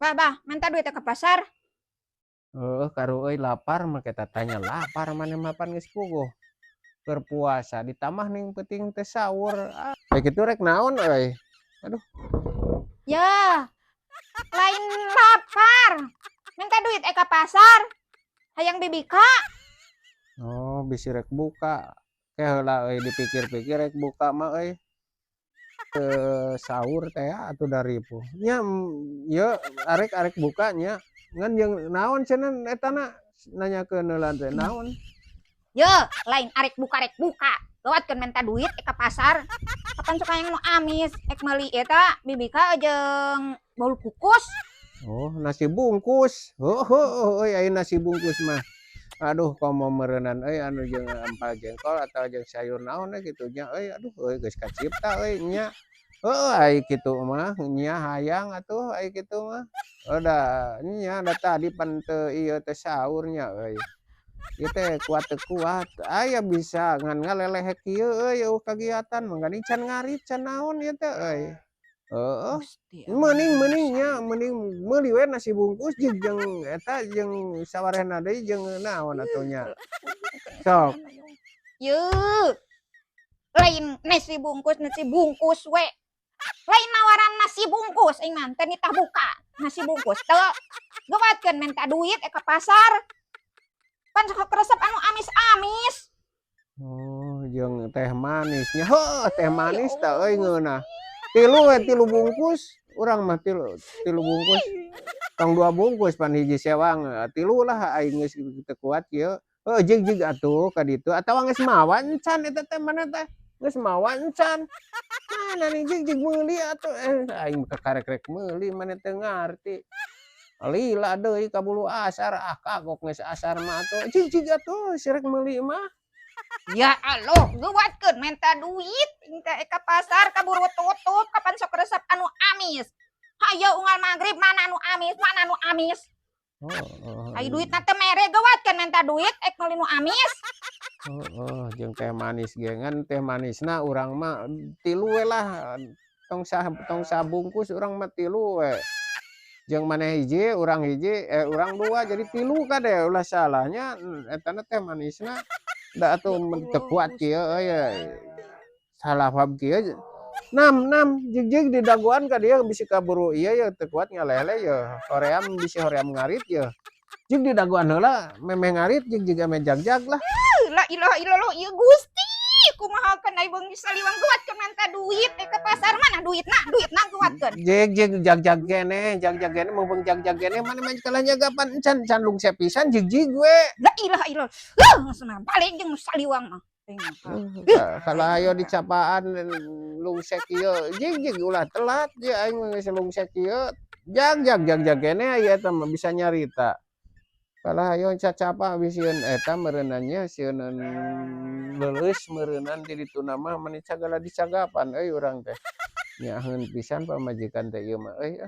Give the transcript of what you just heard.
Bah, minta duit ke pasar. Karo euy lapar mah kita tanya lapar mana mapan geus puguh. Berpuasa ditambah ning penting teh sahur. Bae kitu rek naon euy? Aduh. Ya, lain lapar. Minta duit ke pasar. Hayang bibika. Oh, bisi rek buka. Ke heula euy dipikir-pikir rek buka mah euy. Sahur teh atuh dari pu. Nya ye arek buka nya. Ngan jeung naon cenah etana nanyakeun heula teh naon? Ya, lain arek buka. Gawatkeun minta duit ke pasar. Kapan suka yang nu amis ek meuli eta bibika jeung bolu kukus. Oh, nasi bungkus. Heuh euy aya nasi bungkus mah. Aduh komo meureunnan euy anu jeung empal jengkol atau jeung sayur naon kitu nya euy aduh euy geus kacipta euy nya. Heuh ai kitu mah nya hayang atuh ai kitu mah. Da nya da tadi pan teu ieu teh sahur nya euy. Ieu teh kuat teu kuat aya bisa ngan ngalelehek kieu euy kagiatan mah geuning can ngarit can naon ieu teh euy. Heeh. Meuning nya meuning meuli we nasi bungkus jeung eta jeung sawarehna deui jeung naon atuh nya. Sok. Yeuh. Lain nasi bungkus we. Lain nawaran nasi bungkus aing mah teh nitah buka nasi bungkus teu. Gawatkeun minta duit ke pasar. Pan sok resep anu amis-amis. Oh, jeung teh manisnya. Heuh, teh manis teh euy ngeunah. Tilu bungkus, urang mah tilu bungkus. Tong 2 bungkus pan hiji sewang. 3 lah aing geus teu kuat kieu. Heuh, jig atuh ka ditu atawa geus mawa encan eta teh mana teh? Geus mawa encan. Mana nih jig meuli atuh aing kakarek rek meuli mana teu ngarti. Lila deui ka bulu asar kagok geus asar mah atuh. Jig atuh sirek meuli mah. Ya Allah, gawatkeun minta duit minta ke pasar kaburu tutup kapan sok resep anu amis. Hayo unggal magrib mana anu amis. Ai duitna teh mere gawatkeun minta duit ek meuli nu amis. Heeh, jeung teh manis ge ngan teh manisna urang mah 3 we lah. Tong sabungkus urang mah 3 we. Jeung maneh hiji, urang 2 jadi 3 kade ulah salahnya etana teh manisna da atuh teu kuat kieu euy. Salah paham kieu. Nam jig di daguan ka dieu bisi kaburu ieu ye teu kuat ngalele ye. Hoream bisi hoream ngarit ye. Jig di daguan heula memeh ngarit jig ame jagjag lah. La ilaha illallah ieu Gusti. Kumahakeun ai beung saliwang gawatkeun minta duit ke pasar mana duitna gawatkeun. Jig jagjag kene mumpung jagjag kene mana mah kalah nyagapan can lungse pisan jig we. La ilaha illallah. Geus balik jeung saliwang mah. Kalau ayo dicapaan lungsek kieu jig ulah telat je aing geus lungsek kieu jag kene aya eta mah bisa nyarita. Kalau ayo cacapa bisieun eta meureunannya sieun leuleus meureunnan di dituna mah mani sagala dicagapan euy urang teh. Nyaheun pisan pamajikan teh ieu mah euy